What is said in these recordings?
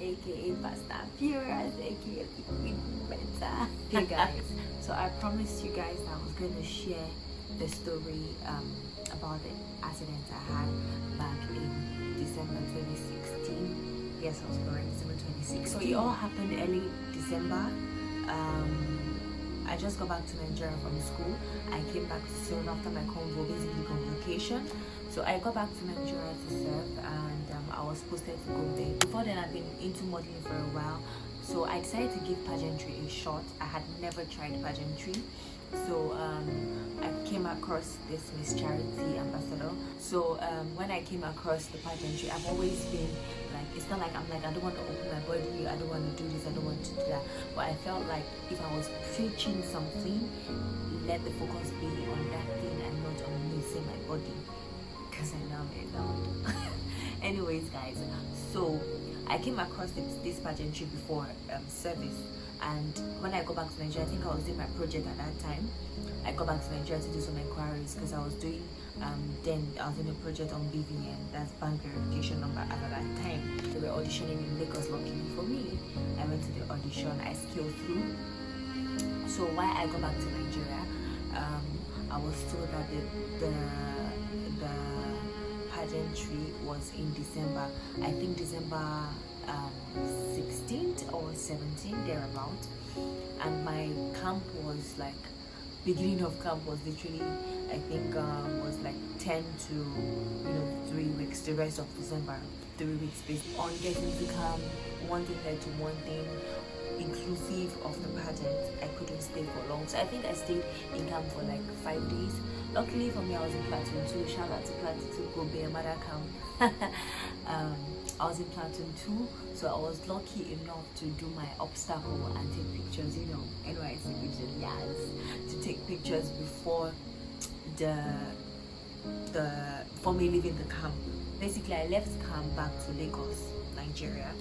aka Fast and Furious, aka Better. Hey guys, so I promised you guys I was going to share the story about the accident I had back in December 2016. Yes, I was correct, December 2016. So it all happened early December. I just got back to Nigeria from school. I came back soon after my basically convocation. So I got back to Nigeria to serve, and I was posted to go there. Before then, I've been into modeling for a while. So I decided to give pageantry a shot. I had never tried pageantry. So I came across this Miss Charity ambassador. So when I came across the pageantry, I've always been like, it's not like I'm like, I don't want to open my body, I don't want to do this, I don't want to do that. But I felt like if I was preaching something, let the focus be on that thing and not on me saying my body, because I know I'm loud. Anyways guys, so I came across this pageantry before service, and when I got back to Nigeria, I think I was doing my project at that time. I got back to Nigeria to do some inquiries because I was doing then I was doing a project on BVN, that's bank verification number. At that time they were auditioning in Lagos. Luckily for me, I went to the audition, I scaled through. So while I got back to Nigeria, I was told that the pageantry was in December. I think December 16th or 17th, thereabout. And my camp was like, beginning of camp was literally, I think was like 10 to 3 weeks. The rest of December, 3 weeks based on getting to camp. One thing led to one thing, inclusive of the pageant. I couldn't stay for long, so I think I stayed in camp for like 5 days. Luckily for me, I was in platoon 2. Shout out to platoon 2, go be a mother camp. I was in platoon 2, so I was lucky enough to do my obstacle and take pictures, NYC pictures, yes, to take pictures before before me leaving the camp. Basically, I left camp back to Lagos, Nigeria.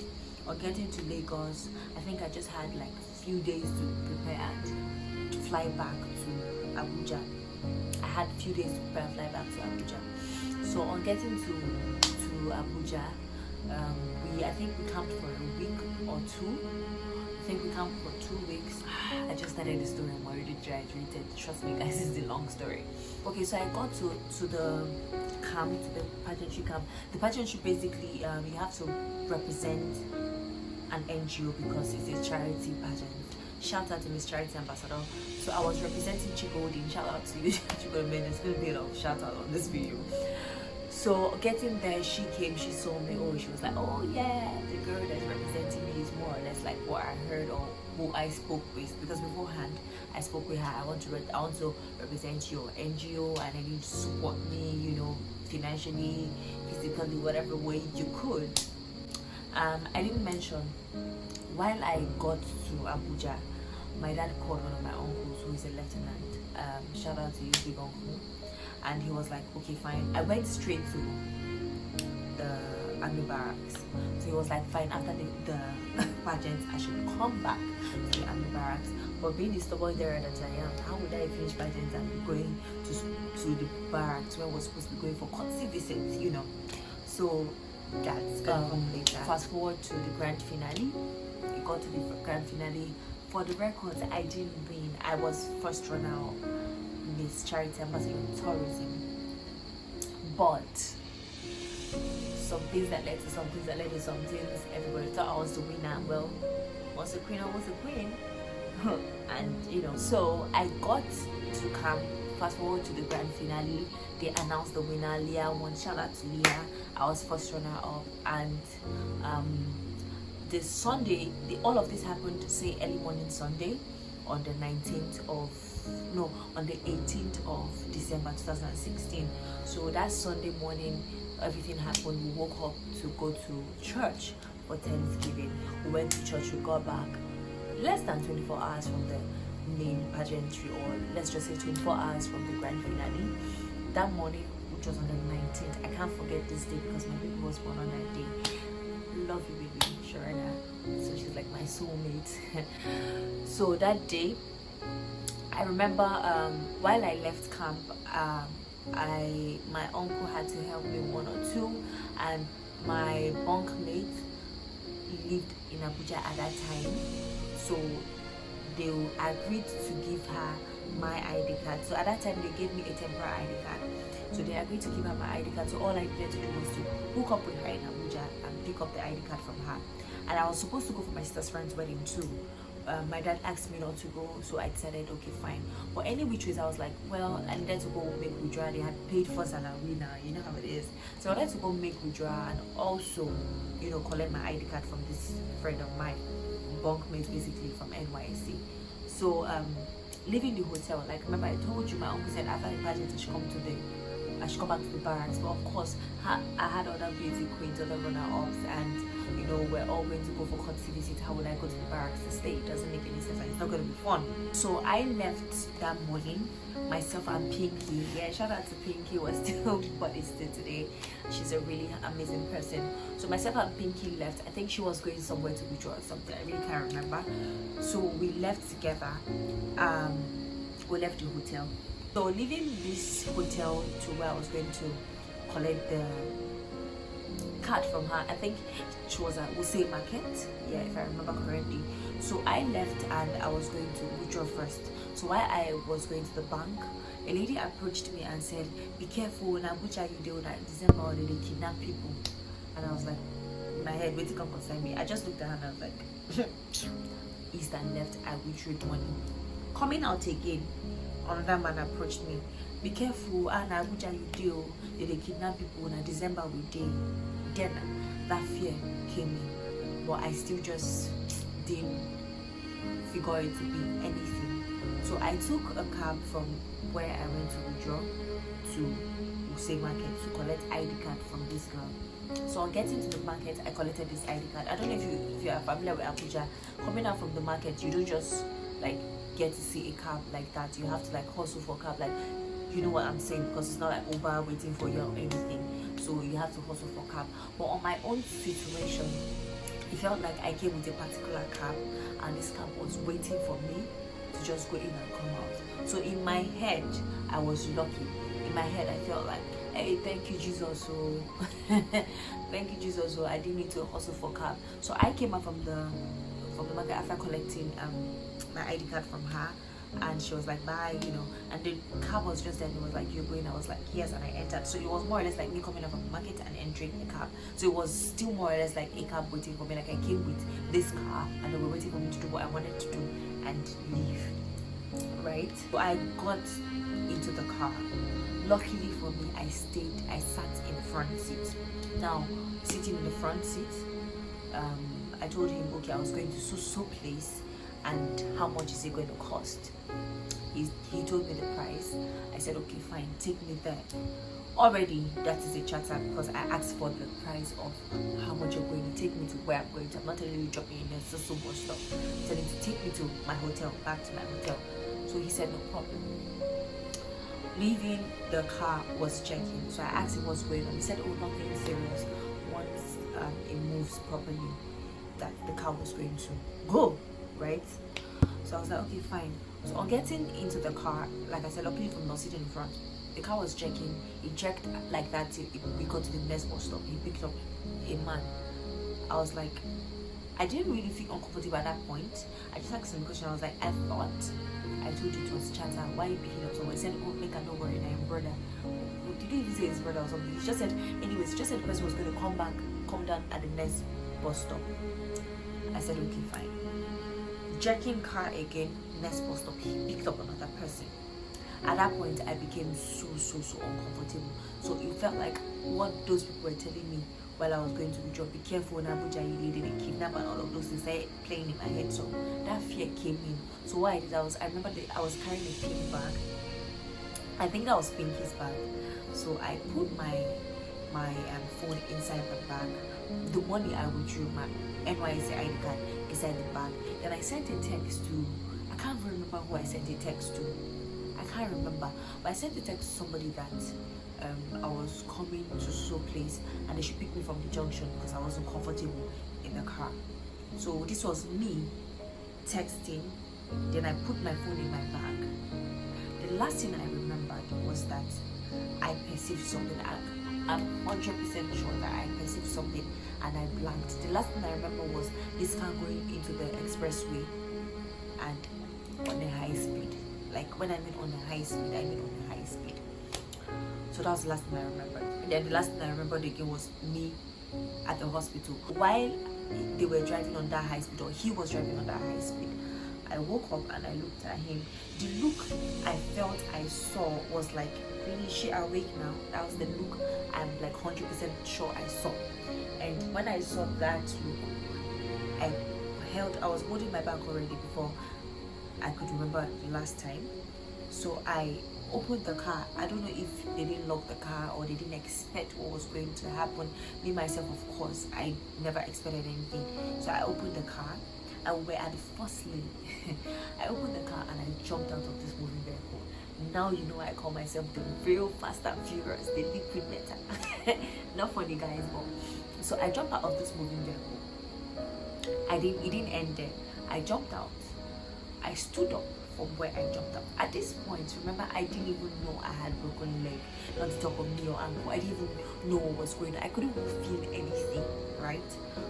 On getting to Lagos, I think I just had like a few days to prepare and to fly back to Abuja. I had a few days to prepare and fly back to Abuja. So on getting to Abuja, I think we camped for a week or two. I think we camped for 2 weeks. I just started the story, I'm already dehydrated. Trust me guys, it's a long story. Okay, so I got to the camp, to the pageantry camp. The pageantry basically, you have to represent an NGO because it's a charity pageant. Shout out to Miss Charity Ambassador. So I was representing Chigodin. Shout out to you, Chigodin. There's going to be a lot of shout out on this video. So getting there, she came, she saw me. Oh, she was like, oh yeah, the girl that's representing me is more or less like what I heard or who I spoke with. Because beforehand, I spoke with her. I want to represent your NGO, and I need to support me, financially, physically, whatever way you could. I didn't mention, while I got to Abuja, my dad called one of my uncles who is a lieutenant. Shout out to you, big uncle. And he was like, okay, fine. I went straight to the army barracks. So he was like, fine, after the pageant, I should come back to the army barracks. But being the stubborn DERA that I am, how would I finish pageant and be going to the barracks when I was supposed to be going for courtesy visits, So that's later. Fast forward to the grand finale. We got to the grand finale. For the records, I didn't win. I was first runner up, Miss Charity Ambassador in tourism. But some things that led to some things that led to some things. Everybody thought I was the winner. Well, was a queen, I was a queen. And so I got to camp. Fast forward to the grand finale, they announced the winner. Leah won. Shout out to Leah. I was first runner up, and this Sunday, all of this happened, say early morning Sunday, on the 18th of December 2016. So that Sunday morning, everything happened. We woke up to go to church for Thanksgiving. We went to church. We got back less than 24 hours from the main pageantry, or let's just say 24 hours from the grand finale. That morning, which was on the 19th, I can't forget this day because my baby was born on that day. Love you, baby, Sharana. So she's like my soulmate. So that day, I remember while I left camp, my uncle had to help me 1 or 2, and my bunkmate lived Abuja at that time, so they agreed to give her my ID card. So at that time they gave me a temporary ID card. So they agreed to give her my ID card. So all I needed to do was to hook up with her in Abuja and pick up the ID card from her. And I was supposed to go for my sister's friend's wedding too. My dad asked me not to go, so I decided okay fine. But any which ways I was like, well, I needed to go make withdrawal. They had paid for salary now, you know how it is. So I wanted to go make withdrawal and also, you know, collect my ID card from this friend of mine, bunkmate basically from NYC. So leaving the hotel, like remember I told you my uncle said after the pageant I should come back to the barracks. But of course I had other beauty queens, other runner-ups, and you know we're all going to go for courtesy visit. How would I go to the barracks to stay? It doesn't make any sense and it's not going to be fun. So I left that morning, myself and Pinky. Yeah, shout out to Pinky, was still but it's still today. She's a really amazing person. So myself and Pinky left. I think she was going somewhere to withdraw or something, I really can't remember. So we left together. We left the hotel. So leaving this hotel to where I was going to collect the card from her, I think she was at Use Market, yeah, if I remember correctly. So I left and I was going to withdraw first. So while I was going to the bank, a lady approached me and said, be careful, in Abuja you do that December they kidnap people. And I was like, in my head, wait to come concern me. I just looked at her and I was like, east and left, I withdrew money. Coming out again, another man approached me. Be careful, and Abuja you deal. They kidnap people in December we did. Then that fear came in, but I still just didn't figure it to be anything. So I took a cab from where I went to withdraw to Use Market to collect ID card from this girl. So on getting to the market, I collected this ID card. I don't know if you are familiar with Abuja. Coming out from the market, you don't just like get to see a cab like that. You have to like hustle for a cab, like, you know what I'm saying, because it's not like Uber waiting for you or anything. So you have to hustle for cab. But on my own situation, it felt like I came with a particular cab and this cab was waiting for me to just go in and come out. So in my head, I was lucky. In my head, I felt like, hey, thank you Jesus, so thank you Jesus, so I didn't need to hustle for cab. So I came out from the market after collecting my ID card from her, and she was like, bye, you know, and the cab was just there and it was like, you're going? I was like, yes, and I entered. So it was more or less like me coming out from the market and entering the cab. So it was still more or less like a cab waiting for me. Like I came with this car and they were waiting for me to do what I wanted to do and leave, right? So I got into the car. Luckily for me, I sat in the front seat. Now, sitting in the front seat, I told him, okay, I was going to sooo place and how much is it going to cost. He told me the price. I said, okay, fine, take me there. Already that is a chatter because I asked for the price of how much you're going to take me to where I'm going to. I'm not telling you dropping in a sooo bus stop. I'm telling you to take me to my hotel, back to my hotel. So he said no problem. Leaving the car was checking, so I asked him what's going on. He said, oh, nothing serious. Once it moves properly, that the car was going to go, right? So I was like, okay, fine. So on getting into the car, like I said, luckily from not sitting in front, the car was checking. He checked like that till we got to the next bus stop. He picked up a man. I was like, I didn't really feel uncomfortable at that point. I just asked him a question. I was like, I thought I told you it was chatter. Why are you picking up someone? He said, oh, make a no worry, I'm brother. Did he even say his brother or something? He just said, anyways, he just said the person was going to come down at the next bus stop. I said, okay, fine. Checking car again, next bus stop, he picked up another person. At that point, I became so uncomfortable. So it felt like what those people were telling me while I was going to the job, be careful in Abuja, you didn't kidnap and all of those things, started playing in my head. So that fear came in. So what I did, I remember I was carrying a pink bag. I think that was Pinky's bag. So I put my phone inside the bag. The money I withdrew, my NYC ID card, inside the bag. Then I sent a text to, I can't remember who I sent a text to. I can't remember, but I sent a text to somebody that I was coming to sooo place and they should pick me from the junction because I wasn't comfortable in the car. So this was me texting. Then I put my phone in my bag. The last thing I remembered was that I perceived something. I'm 100% sure that I perceived something, and I blanked. The last thing I remember was this car going into the expressway and on a high speed. Like when I mean on a high speed, I mean on a high speed. So that was the last thing I remember. And then the last thing I remembered again was me at the hospital. While they were driving on that high speed, or he was driving on that high speed, I woke up and I looked at him. The look I felt I saw was like, really, is she awake now? That was the look I'm like 100% sure I saw. And when I saw that look, I was holding my back already before I could remember the last time. So I opened the car. I don't know if they didn't lock the car or they didn't expect what was going to happen. Me myself, of course, I never expected anything. So I opened the car and we're at the first lane. I opened the car and I jumped out of this moving vehicle. Now you know I call myself the real Fast and Furious, the liquid metal. Not funny guys, but so I jumped out of this moving vehicle. It didn't end there. I jumped out. I stood up from where I jumped out. At this point, remember, I didn't even know I had broken leg, not to talk of knee or ankle. I didn't even know what was going on. I couldn't even feel anything, right?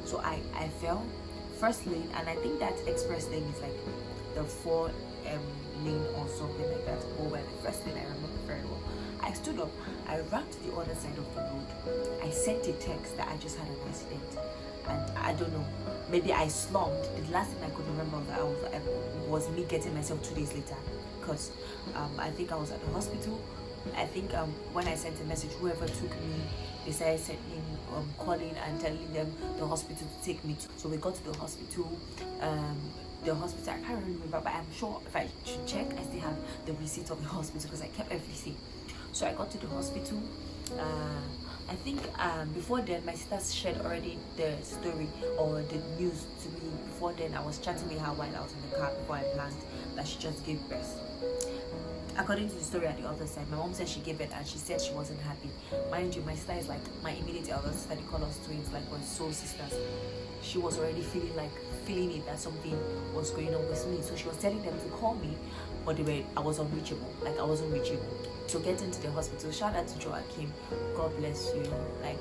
So I fell first lane, and I think that express lane is like the 4 lane or something like that. Or where the first lane, I remember very well. I stood up, I ran to the other side of the road. I sent a text that I just had an accident, and I don't know, maybe I slumped. The last thing I could remember was me getting myself 2 days later, because I think I was at the hospital. I think when I sent a message, whoever took me, they started sending calling and telling them the hospital to take me to. So we got to the hospital. The hospital, I can't remember, but I'm sure if I should check, I still have the receipt of the hospital because I kept everything. So I got to the hospital. I think before then, my sister shared already the story or the news to me. Before then, I was chatting with her while I was in the car before I planned that she just gave birth. According to the story at the other side, my mom said she gave birth and she said she wasn't happy. Mind you, my sister is like my immediate elder sister. They call us twins, like we're soul sisters. She was already feeling it that something was going on with me. So she was telling them to call me, but I was unreachable. Like I wasn't reachable. So getting to the hospital, shout out to Joachim. God bless you. Like,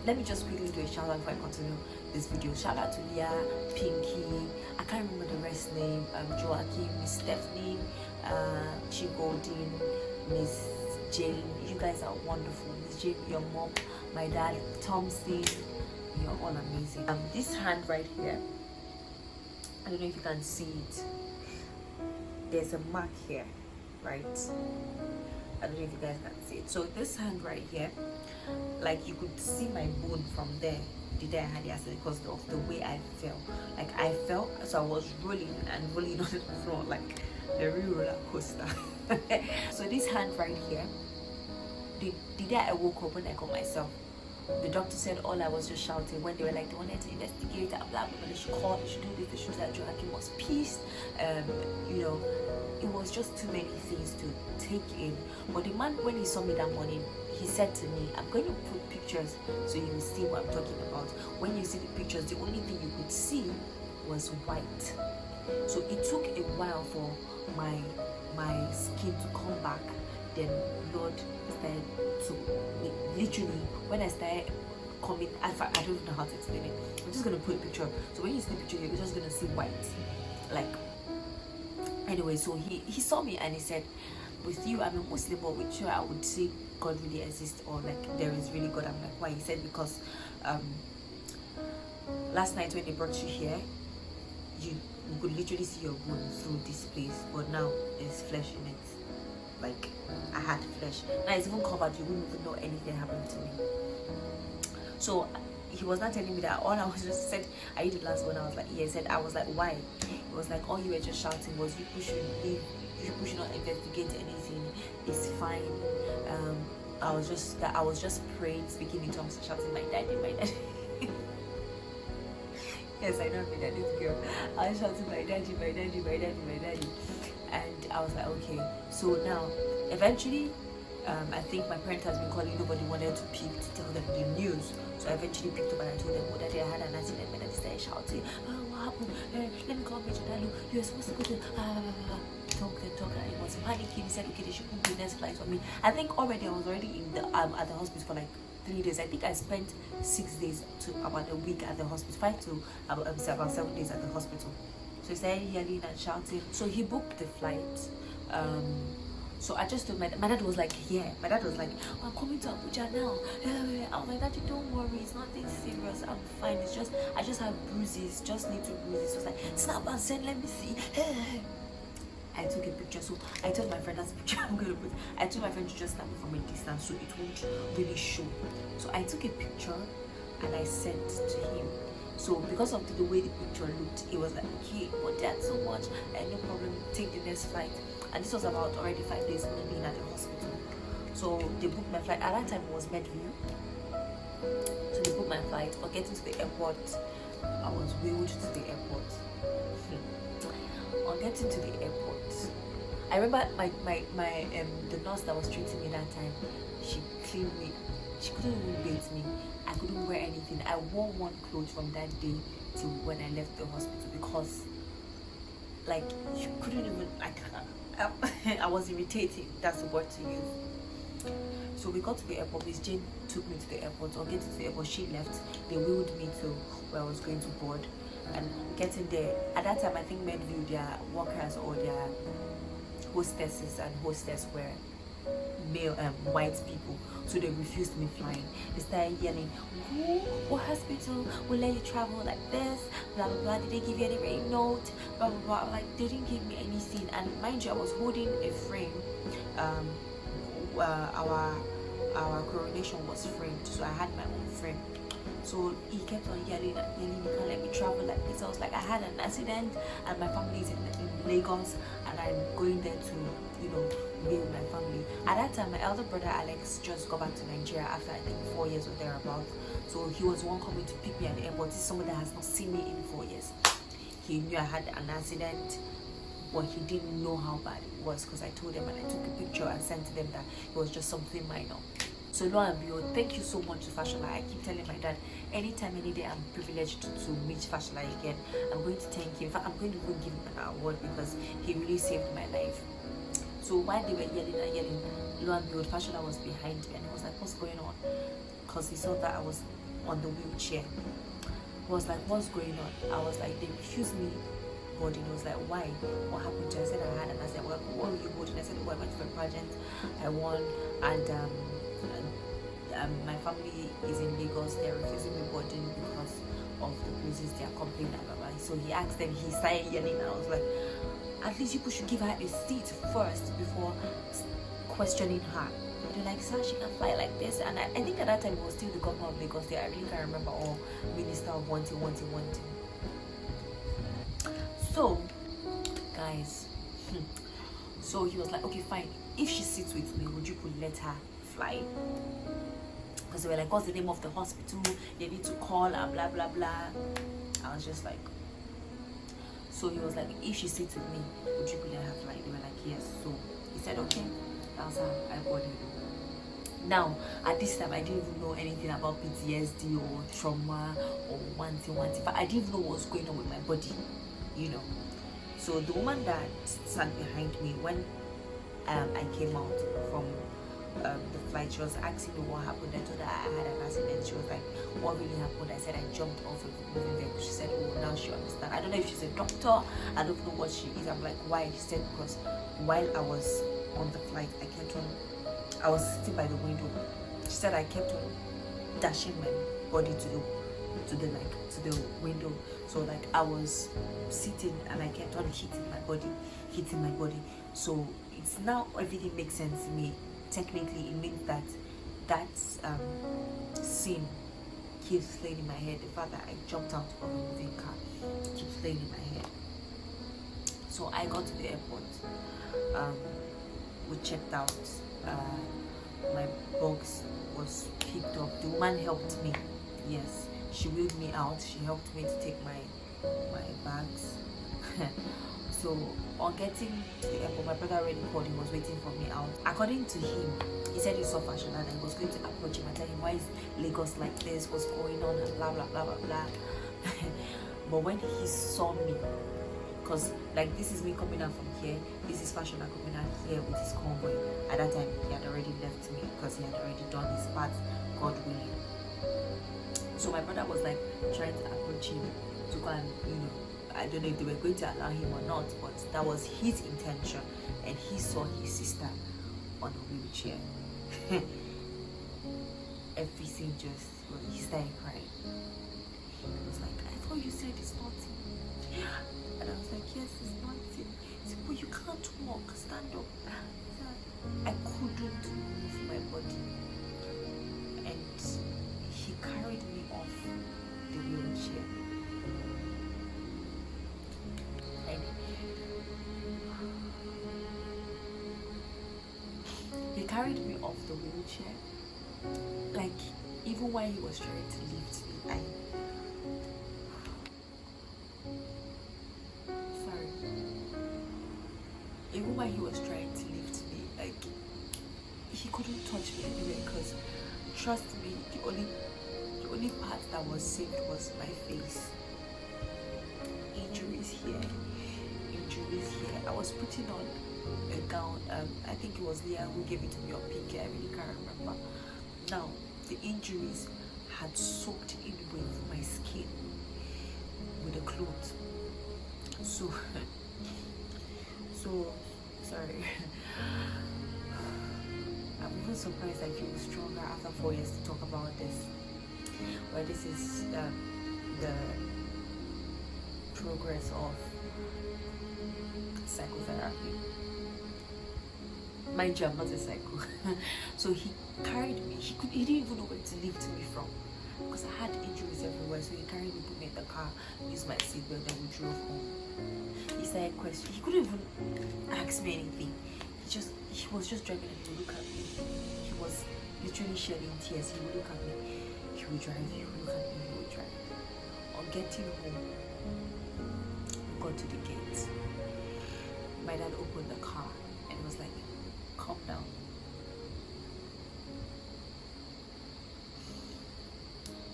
let me just quickly do a shout out before I continue this video. Shout out to Leah, Pinky, I can't remember the rest name, Joachim, Miss Stephanie, Chief Goldin, Miss Jane. You guys are wonderful. Miss Jane, your mom, my dad, Thompson, you're all amazing. This hand right here, I don't know if you can see it. There's a mark here, right? I don't know if you guys can see it. So this hand right here, like you could see my bone from there. The day I had the accident because of the way I fell. Like I fell, so I was rolling and rolling on the floor like a real roller coaster. So this hand right here, the day I woke up when I got myself, the doctor said all I was just shouting when they were like they wanted to investigate and blah blah blah. They should call, they should do this, they should do that. Joachim was pissed. You know, it was just too many things to take in. But the man, when he saw me that morning, he said to me, I'm going to put pictures so you will see what I'm talking about. When you see the pictures, the only thing you could see was white. So it took a while for my skin to come back. Then blood started to literally, when I started coming, I don't even know how to explain it. I'm just going to put a picture. So when you see the picture, you're just going to see white. Like, anyway, so he saw me and he said, with you, I'm a Muslim, but with you, I would say God really exists, or like there is really God. I'm like, why? He said, because last night when they brought you here, you could literally see your bone through this place, but now there's flesh in it. Like, I had flesh. Now it's even covered, you wouldn't even know anything happened to me. So he was not telling me that. All I was just said, are you the last one? I was like, yeah. He said, I was like, why? It was like, all you were just shouting was, you should not investigate anything, it's fine. I was just praying, speaking in tongues, shouting, my daddy, my daddy. Yes, I know I'm a daddy's girl. I was shouting, my daddy, my daddy, my daddy, my daddy. And I was like, okay. So now, eventually, I think my parents has been calling, nobody wanted to pick to tell them the news. So I eventually picked up and I told them, oh daddy, I had an accident. My daddy started shouting, oh, what happened? Let me call Major Dalu. You were supposed to go to talk, and he was panicking. He said, okay, they should book the next flight for me. I think I was already in the at the hospital for like 3 days. I think I spent 6 days to about a week at the hospital, 5 to about 7 days at the hospital. So he started yelling and shouting. So he booked the flight. So I just told my dad was like, yeah. My dad was like, oh, I'm coming to Abuja now. I was like, Daddy, don't worry, it's nothing serious. I'm fine. It's just I just have bruises, just little bruises. So I was like, snap and send, let me see. I took a picture, so I told my friend that's the picture I'm gonna put. I told my friend to just snap it from a distance so it won't really show. So I took a picture and I sent to him. So because of the way the picture looked, he was like, okay, but that's so much, and no problem, take the next flight. And this was about already 5 days of being at the hospital. So they booked my flight. At that time it was Medview. So they booked my flight. For getting to the airport, I was wheeled to the airport. On getting to the airport, I remember the nurse that was treating me that time, she cleaned me. She couldn't even bathe me. I couldn't wear anything. I wore one clothes from that day till when I left the hospital because like you couldn't even I was irritated, that's the word to use. So we got to the airport. Miss Jane took me to the airport. On getting to the airport, she left. They wheeled me to where I was going to board. And getting there, at that time I think Medview, their workers or their hostesses and hostess were male white people, so they refused me flying. They started yelling, what hospital will let you travel like this, blah blah blah, did they give you any rain note, blah blah blah. Like, they didn't give me anything. And mind you, I was holding a frame. Our coronation was framed, so I had my own frame. So he kept on yelling and yelling, you can't let me travel like this. I was like, I had an accident and my family is in Lagos and I'm going there to, you know, be with my family. At that time, my elder brother Alex just got back to Nigeria after I think 4 years or thereabout. So he was one coming to pick me at the airport. This is someone that has not seen me in 4 years. He knew I had an accident, but he didn't know how bad it was because I told him and I took a picture and sent to them that it was just something minor. So lo and behold, thank you so much to Fashola. I keep telling my dad, anytime, any day I'm privileged to meet Fashola again, I'm going to thank him. In fact, I'm going to even give him an award because he really saved my life. So while they were yelling and yelling, lo and behold, Fashola was behind me and he was like, what's going on? Because he saw that I was on the wheelchair. He was like, what's going on? I was like, they refused me boarding. He was like, why? What happened to you? I said I had, and I said, well, what were you boarding? I said, oh, I went for a pageant, I won, and my family is in Lagos. They're refusing me boarding because of the bruises they are complaining about. So he asked them, he started yelling, and I was like, at least people should give her a seat first before questioning her. But they're like, sir, she can fly like this. And I think at that time it was still the governor of Lagos there. I really can't remember, or minister of one thing. So guys, so he was like, okay, fine, if she sits with me, would you could let her fly? Because they were like, what's the name of the hospital they need to call and blah blah blah. I was just like, so he was like, if she sits with me, would you let her fly? They were like, yes. So he said, okay. That's how I boarded. Now at this time I didn't even know anything about PTSD or trauma or one thing. I didn't even know what was going on with my body, you know. So the woman that sat behind me when I came out from the flight, she was asking me what happened. I told her I had an accident. She was like, what really happened? I said I jumped off of the moving vehicle. She said, oh, now she understands. I don't know if she's a doctor, I don't know what she is. I'm like, why? She said, because while I was on the flight, I was sitting by the window. She said I kept on dashing my body to the window. So like I was sitting and I kept on hitting my body. So it's now everything makes sense to me. Technically it means that scene keeps playing in my head. The fact that I jumped out of a moving car keeps playing in my head. So I got to the airport. We checked out. My box was picked up. The woman helped me. Yes, she wheeled me out. She helped me to take my bags. So on getting to the airport, my brother already called. He was waiting for me out. According to him, he said he saw Fashola and he was going to approach him and tell him, why is Lagos like this, what's going on, and blah blah blah blah blah. But when he saw me, because like this is me coming out from here, this is Fashola coming out here with his convoy. At that time he had already left me because he had already done his part God willing. So my brother was like trying to approach him to go and, I don't know if they were going to allow him or not, but that was his intention. And he saw his sister on a wheelchair. Everything just, he started crying. He was like, I thought you said it's nothing. And I was like, yes, it's nothing. He said, but you can't walk, stand up. I couldn't move my body. And he carried me off the wheelchair. He carried me off the wheelchair. Like, even while he was trying to lift me, even while he was trying to lift me, like, he couldn't touch me anyway, because trust me, the only part that was saved was my face. Injuries here. I was putting on a gown. I think it was Leah who gave it to me, or Pinky, I really can't remember. Now, the injuries had soaked in with my skin, with the clothes. So sorry. I'm even surprised I feel stronger after 4 years to talk about this. Well, this is the progress of psychotherapy. Mind you, I'm not a psycho. So he carried me. He didn't even know where to lift me from, because I had injuries everywhere. So he carried me, put me in the car, used my seatbelt, then we drove home. He started questioning. He couldn't even ask me anything. He was just driving and he would look at me. He was literally shedding tears. He would look at me. He would drive. He would look at me. He would drive. On getting home, we got to the gate. My dad opened the car and was like, calm down.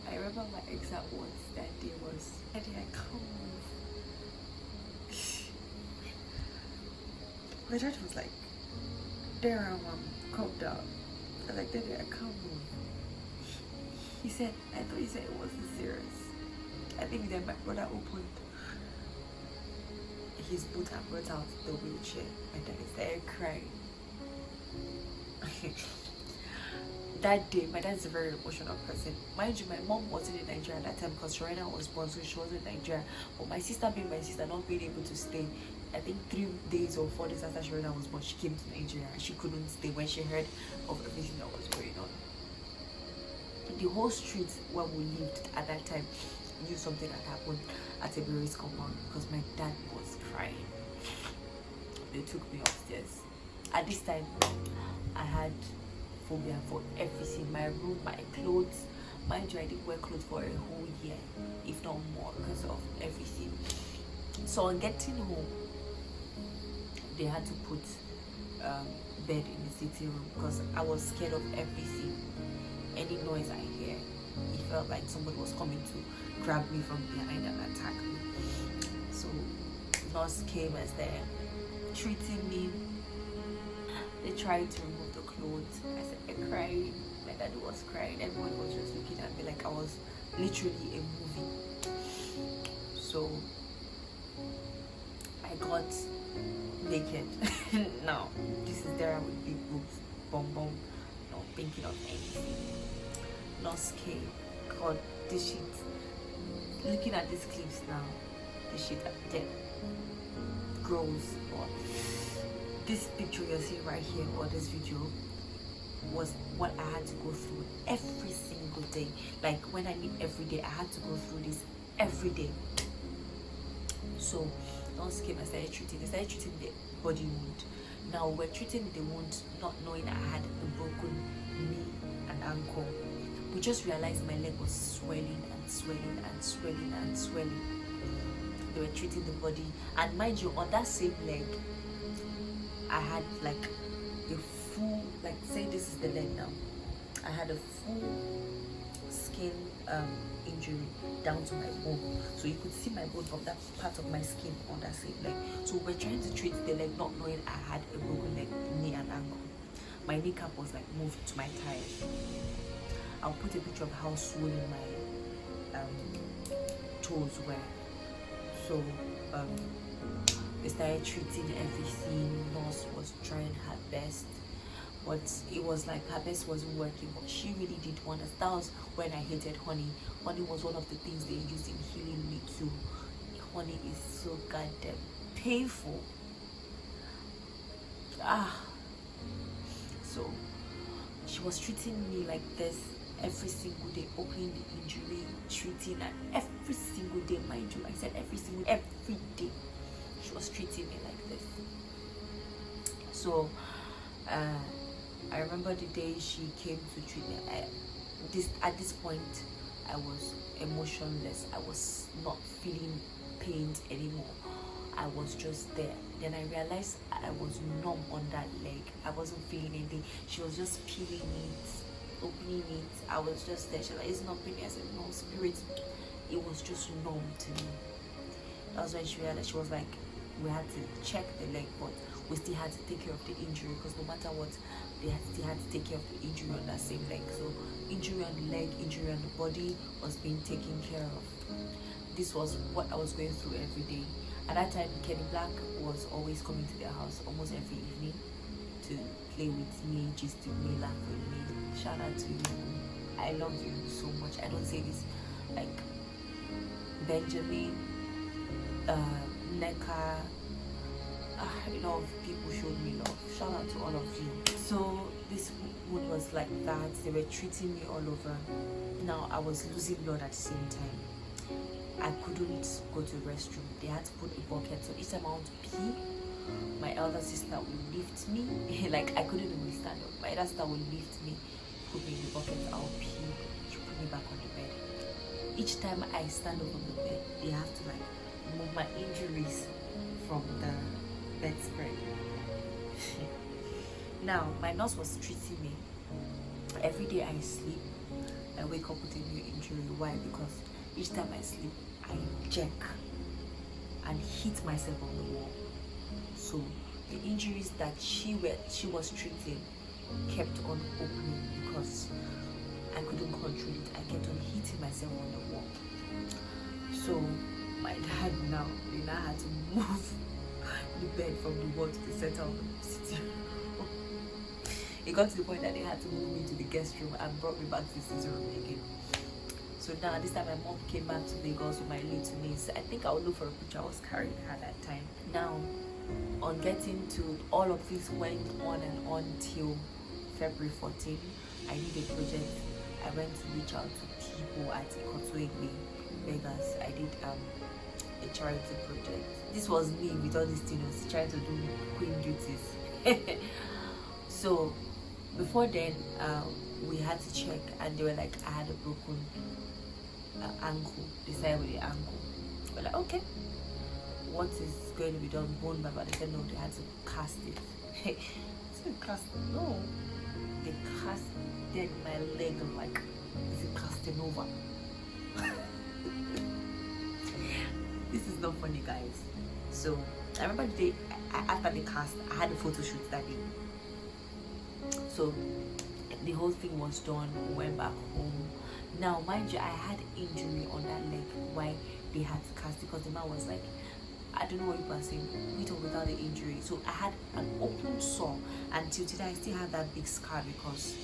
I remember my exact words that day was, Daddy, I can't move. My dad was like, DERA, Mom, calm down. I was like, Daddy, I can't move. He said, I thought he said it wasn't serious. I think then my brother opened his boot and brought out the wheelchair. My dad started crying. That day, my dad's a very emotional person. Mind you, my mom wasn't in Nigeria at that time because THOINA was born, so she wasn't in Nigeria. But my sister being my sister, not being able to stay, I think 3 days or 4 days after THOINA was born, she came to Nigeria and she couldn't stay when she heard of everything that was going on. The whole street where we lived at that time knew something had happened at a Berry's compound because my dad was crying. They took me upstairs. At this time, I had phobia for everything. My room, my clothes. Mind you, I didn't wear clothes for a whole year, if not more, because of everything. So on getting home, they had to put bed in the sitting room because I was scared of everything. Any noise I hear, it felt like somebody was coming to grab me from behind and attack me. So nurse came as they're treating me. They tried to remove the clothes. I started crying. My dad was crying. Everyone was just looking at me like I was literally a movie. So I got naked. Now this is DERA with big boobs, bum, not thinking of anything. Nurse came. God, this shit. Looking at these clips now, this shit there grows. Or this picture you're seeing right here, or this video, was what I had to go through every single day. Like when I mean every day, I had to go through this every day. So nurse came and started treating. They started treating the body wound. Now we're treating the wound, not knowing I had a broken knee and ankle. We just realized my leg was swelling and swelling and swelling and swelling. They were treating the body, and mind you, on that same leg, I had like a full, like say this is the leg now, I had a full skin injury down to my bone, so you could see my bone from that part of my skin on that same leg. So we're trying to treat the leg, not knowing I had a broken leg, knee and ankle. My kneecap was like moved to my thigh. I'll put a picture of how swollen my toes were. So they started treating everything. Nurse was trying her best, but it was like her best wasn't working. But she really did wonders. That was when I hated honey. Honey was one of the things they used in healing me too. Honey is so goddamn painful. So she was treating me like this every single day, opening the injury, treating, and every single day, mind you, I said every day she was treating me like this. So I remember the day she came to treat me. At this point I was emotionless. I was not feeling pain anymore. I was just there. Then I realized I was numb on that leg. I wasn't feeling anything. She was just peeling it, opening it. I was just there. She was like, it's not paining. I said, no, spirit. It was just numb to me. That was when she realized. She was like, we had to check the leg, but we still had to take care of the injury, because no matter what, they still had to take care of the injury on that same leg. So injury on the leg, injury on the body was being taken care of. This was what I was going through every day. At that time, Kenny Black was always coming to their house almost every evening to play with me, gist with me, laugh with me. Shout out to you. I love you so much. I don't say this like Benjamin, Neka, a lot of people showed me love. Shout out to all of you. So this wound was like that. They were treating me all over. Now I was losing blood at the same time. I couldn't go to the restroom. They had to put a bucket. So each time I want to pee, my elder sister would lift me. Like I couldn't even stand up. My elder sister would lift me, put me in the bucket, I'll pee. She put me back on the bed. Each time I stand up on the bed, they have to like remove my injuries from the bedspread. Now my nurse was treating me. Every day I sleep, I wake up with a new injury. Why? Because each time I sleep, I jerk and hit myself on the wall. So the injuries that she was treating kept on opening because I couldn't control it. I kept on hitting myself on the wall. So my dad now had to move the bed from the wall to the center of the sitting room. It got to the point that they had to move me to the guest room and brought me back to the sitting room again. So now this time my mom came back to Lagos with my little niece. I think I would look for a picture. I was carrying her that time. Now, on getting to all of this went on and on till February 14. I did a project. I went to reach out to people at Kotoegbe, Vegas. I did a charity project. This was me with all these things, trying to do queen duties. So before then, we had to check, and they were like, I had a broken ankle. They said with the ankle. We're like, okay, what is going to be done? Bone by, but they said no, they had to cast it. Cast? No, they casted my leg. I'm like, is it casting over? This is not funny, guys. So I remember the day after the cast, I had a photo shoot that day. So the whole thing was done. We went back home. Now mind you, I had injury on that leg. Why they had to cast it? Because the man was like, I don't know what you were saying, with or without the injury. So I had an open sore, and till today I still have that big scar because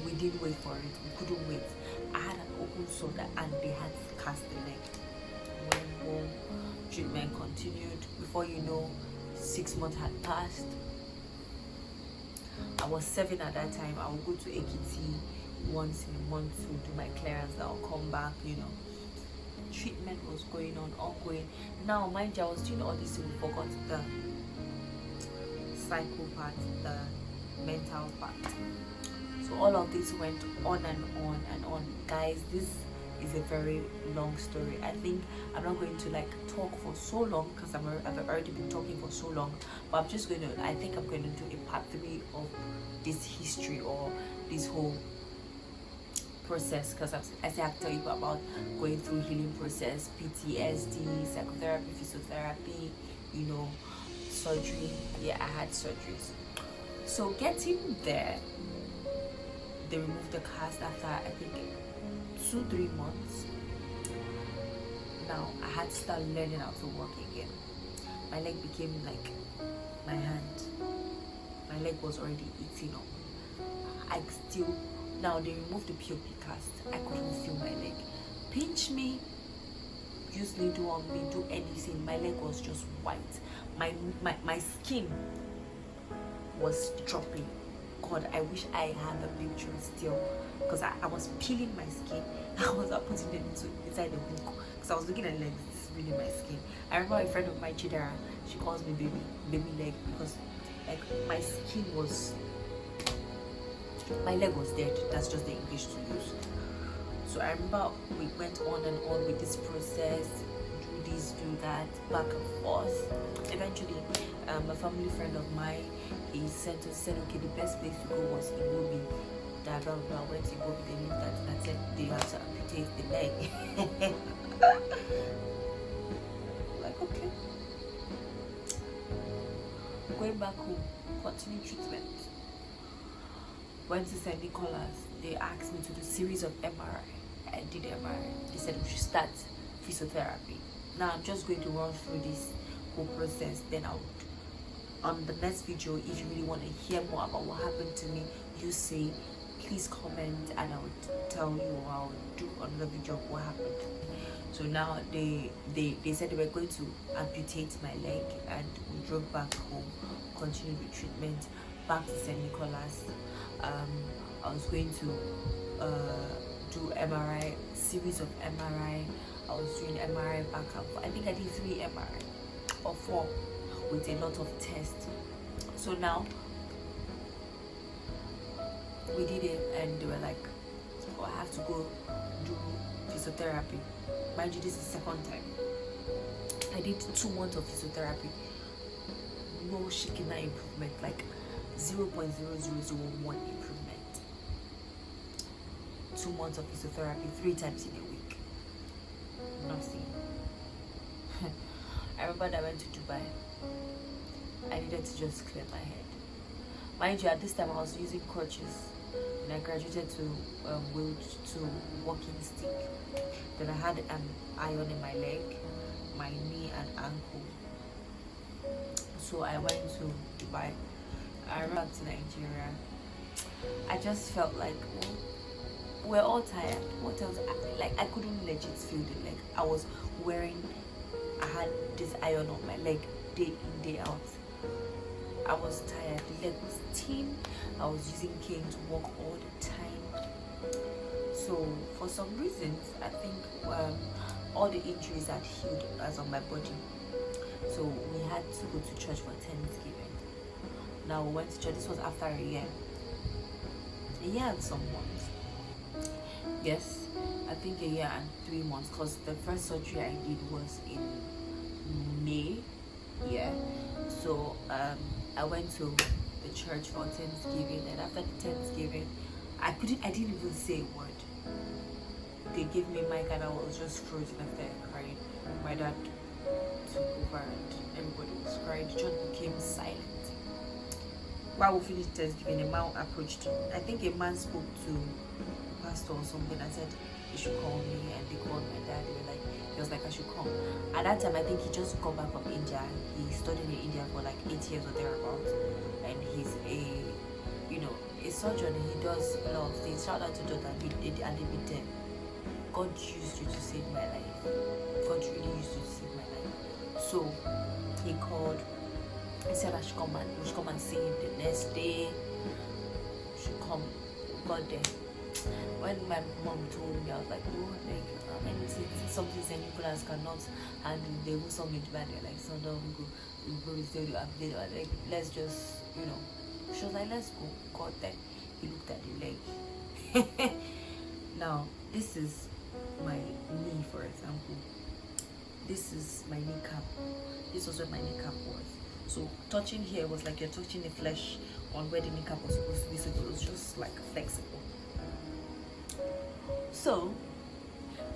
we didn't wait for it. We couldn't wait. I had an open sore and they had to cast the leg. Went home, treatment continued. Before you know, 6 months had passed. I was 7 at that time. I would go to Ekiti once in a month to do my clearance. I'll come back, you know. Treatment was going on, ongoing. Now, mind you, I was doing all this, we forgot the psycho part, the mental part. So all of this went on and on and on. Guys, this is a very long story. I think I'm not going to like talk for so long because I've already been talking for so long, but I'm just going to, I think I'm going to do a part 3 of this history or this whole process, because I still have to tell you about going through healing process, PTSD, psychotherapy, physiotherapy, you know, surgery. Yeah, I had surgeries. So getting there, they removed the cast after I think 2-3 months. Now I had to start learning how to walk again. My leg became like my hand. My leg was already eating up. I still, now they removed the POP cast. I couldn't feel my leg. Pinch me, use needle on me, do anything. My leg was just white. My skin was dropping. God, I wish I had a picture still, because I was peeling my skin. I was putting it inside the book because I was looking at legs. This is really my skin. I remember a friend of mine, DERA, she calls me baby leg, because like my skin was, my leg was dead. That's just the English to use. So I remember we went on and on with this process, do this, do that, back and forth. Eventually, a family friend of mine, he said, okay, the best place to go was Iwobi. Blah blah blah. Went to Iwobi, they looked at it and said they have to amputate the leg. Like, okay. Going back home, continue treatment. Went to St. Nicholas. They asked me to do a series of MRI. I did MRI. They said we should start physiotherapy. Now I'm just going to run through this whole process. Then I'll, on the next video, if you really want to hear more about what happened to me, you say, please comment, and I would tell you, or I'll do another video of what happened. So now they said they were going to amputate my leg, and we drove back home, continued the treatment, back to St. Nicholas. I was going to do MRI, series of MRI. I was doing MRI back up. I think I did 3 MRI or 4 with a lot of tests. So now we did it, and they were like, oh, I have to go do physiotherapy. Mind you, this is the 2nd time. I did 2 months of physiotherapy. No shikina improvement, like 0.0001 improvement. 2 months of physiotherapy, 3 times in a week. Nothing. I remember that I went to Dubai. I needed to just clear my head. Mind you, at this time I was using crutches, and I graduated to walking stick. Then I had an iron in my leg, my knee and ankle. So I went to Dubai. I ran to Nigeria. I just felt like, well, we're all tired. What else? I couldn't legit feel the leg. I was wearing, I had this iron on my leg day in, day out. I was tired. The leg was thin. I was using cane to walk all the time. So for some reasons, I think all the injuries had healed as on my body. So we had to go to church for Thanksgiving. Now we went to church. This was after a year and some months. Yes, I think a year and 3 months, because the first surgery I did was in May. Yeah. So I went to the church for Thanksgiving, and after the Thanksgiving, I didn't even say a word. They gave me a mic and I was just frozen after crying. My dad took over and everybody was crying. The church became silent. While we finished Thanksgiving, a man approached me. I think a man spoke to the pastor or something and said he should call me, and they called my dad. He was like, I should come. At that time, I think he just got back from India. He studied in India for like 8 years or thereabouts, and he's a surgeon. He does a lot of things. Shout out to Dr. Adibite. God used you to save my life. God really used you to save my life. So he called. He said I should come and see him the next day. Should come. Got there. When my mom told me, I was like, oh, something St. Nicholas cannot handle. They will submit bad. They're like, so don't go. We will tell you update. Like, let's just, She was like, let's go. Got there. He looked at the leg. Now, this is my knee, for example. This is my kneecap. This was where my kneecap was. So touching here was like you're touching the flesh on where the kneecap was supposed to be. So it was just like flexible. So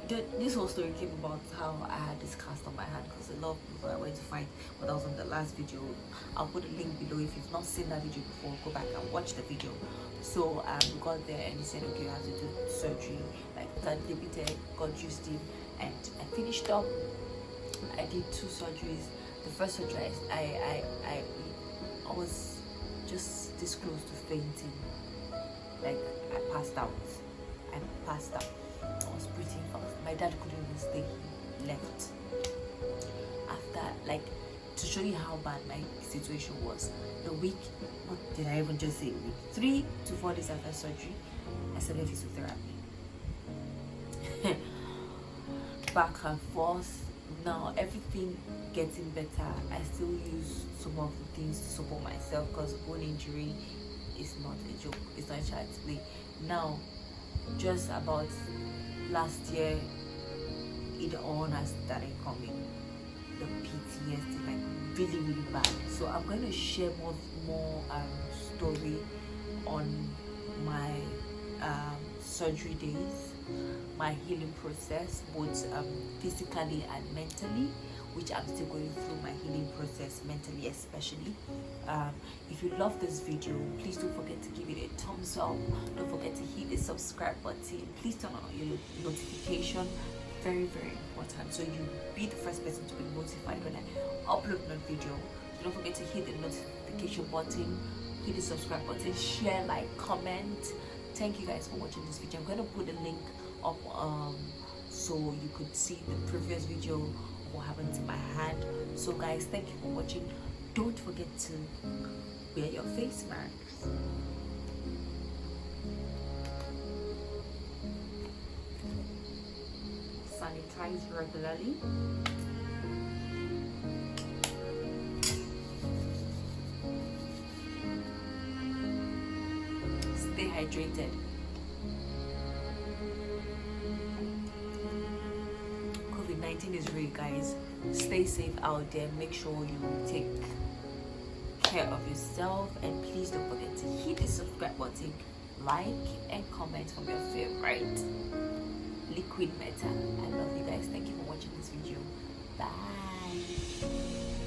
this whole story came about how I had this this cast on my hand because a lot of people are going to find what I was on the last video. I'll put a link below. If you've not seen that video before, go back and watch the video. So we got there and he said, okay, you have to do surgery. Like that debited, got used in, and I finished up. I did 2 surgeries. The first surgery, I was just this close to fainting. Like I passed out. I was breathing fast. My dad couldn't even stay. He left. After, like, to show you how bad my situation was, the week, what did I even just say? Week 3 to 4 days after surgery, I started physiotherapy. Back and forth. Now everything getting better. I still use some of the things to support myself because bone injury is not a joke. It's not a child's play. Now, just about last year, it all has started coming. The PTSD, like really bad. So I'm going to share more story on my surgery days, my healing process, both physically and mentally, which I'm still going through my healing process mentally, especially. If you love this video, please don't forget to give it a thumbs up. Don't forget to hit the subscribe button. Please turn on your notification. Very important, so you be the first person to be notified when I upload my video. So don't forget to hit the notification button, hit the subscribe button, share, like, comment. Thank you guys for watching this video. I'm going to put a link up so you could see the previous video of what happened to my hand. So guys, thank you for watching. Don't forget to wear your face masks. Sanitize regularly. Stay hydrated. COVID-19 is real, guys. Stay safe out there. Make sure you take care of yourself, and please don't forget to hit the subscribe button, like and comment from your favorite liquid metal. I love you guys. Thank you for watching this video. Bye.